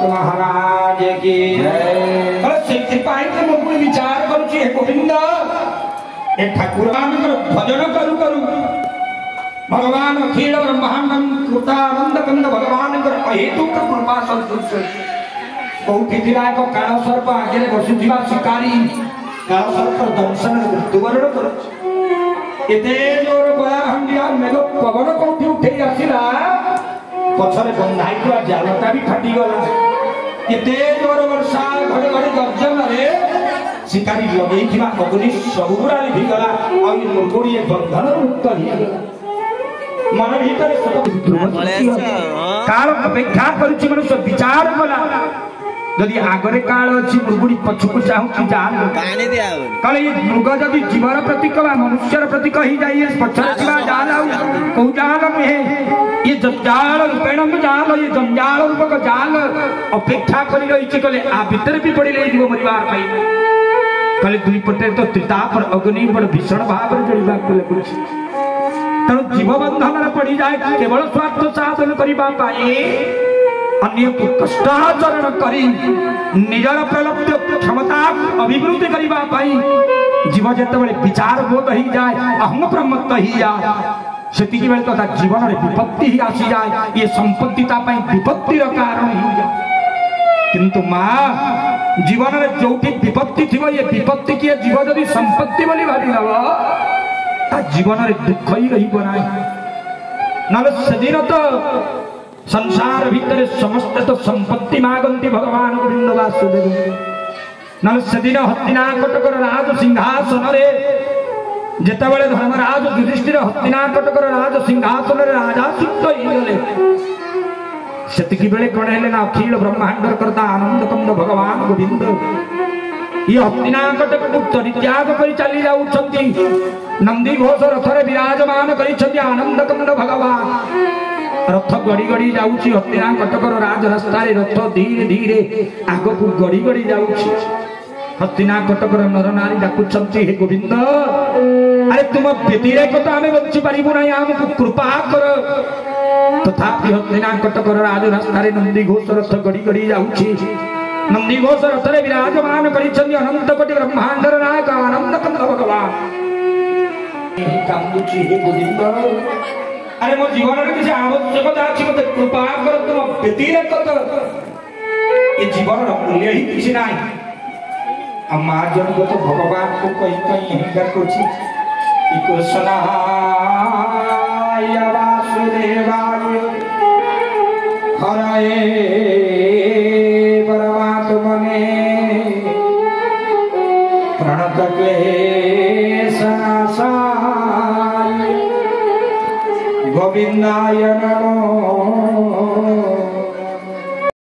महाराज की विचार करुची गोविंद ए ठाकुर भजन करू करू भगवान अखिल ब्रह्मांडम कृतानंद कंद भगवान अहेतुक कृपा संतुष्ट कौटी एक काल सर्प आगे बसुवा शिकारी काल सर्प दंशन मृत्युवरण कर जोर गया हंडिया मेघ पवन कौटी उठे आसला पछरे बंधाई जालटा भी फाटीगला एते जोर वर्षा घड़घड़ी गर्जन शिकारी लगे अग्नि सबुरा लिखिगला मुर्गोड़ी बंधन मुक्त मन भीतर काल अपेक्षा करुची मनुष्य विचार कला जदि आगरे काल अच्छी मुर्गुड़ी पछकु चाहूँ जाल कले ये मृग जदि जीवर प्रतीक मनुष्यर प्रतीक ही जाइए पछरे जाल कौ जाल में ये जंजाल रूपेण जाल ये जंजाल रूपक जाल अपेक्षा कर रही कले आ भितर भी पड़े जीव मरिवार कले दुई पटे तो त्रितापर अग्नि बड़ भीषण भाव जड़वा लगुच तेणु जीव बंधन पड़ जाए केवल स्वार्थ साधन करने अन्य कष्टाचरण करी निजर प्रलब्ध क्षमता अभिवृद्धि करने जीव जिते विचार बोध ही जाए अहम प्रमत्त ही जाए से जीवन में विपत्ति ही आसी जाए ये संपत्ति विपत्तिर कारण ही जाए किंतु माँ जीवन में जो विपत्ति थी ये विपत्ति किए जीव जदि संपत्ति बोली भावी नब जीवन में दुख ही रही बनाए ना से दिन तो संसार भीतर समस्त तो संपत्ति मागंती भगवान गोविंद वासुदेव ना से दिन हस्तिनाकटकर राज सिंहासन जितेबाला धर्मराज युधिष्ठिर हस्तिनाकटकर राज सिंहासन राजा सुप्त होगले सेतिकी बेले कौन है ना अखिल ब्रह्मांडर करता आनंद कंद भगवान गोविंद ये हस्तिनाकटक परित्याग कर चली जाउछंती नंदी घोष रथरे विराजमान करिछंती आनंद कंद भगवान रथ गड़ी गड़ी जाउछि हस्तिनाकटकर राज रास्ता रथ धीरे धीरे आग को गड़ी गड़ी जाउछि हस्तिनाकटकर नर नारी डाकुछंती हे गोविंद अरे तुम व्यतिरेक तो आमे बंची पारिबु नाही आमको कृपा कर तथापि हस्तिनाकटकर राज रास्ता नंदी घोष रथ गड़ी गड़ी जाउछि नंदी घोष रथरे विराजमान करिछंती अनंत कोटि ब्रह्मांडर नायक आनंद कंद भगवान कांदुछि हे गोविंद अरे मो जीवन में किसी आवश्यकता अच्छी मत कृपा कर तुम व्यतिरेक तो ये जीवन मूल्य ही किसी ना माँ जन को तो भगवान को कहीं कहीं हिंकार करछि कृष्णाय वासुदेवाय हरये परमात्मने प्रणत क्लेशनाशाय गोविंदाय नमो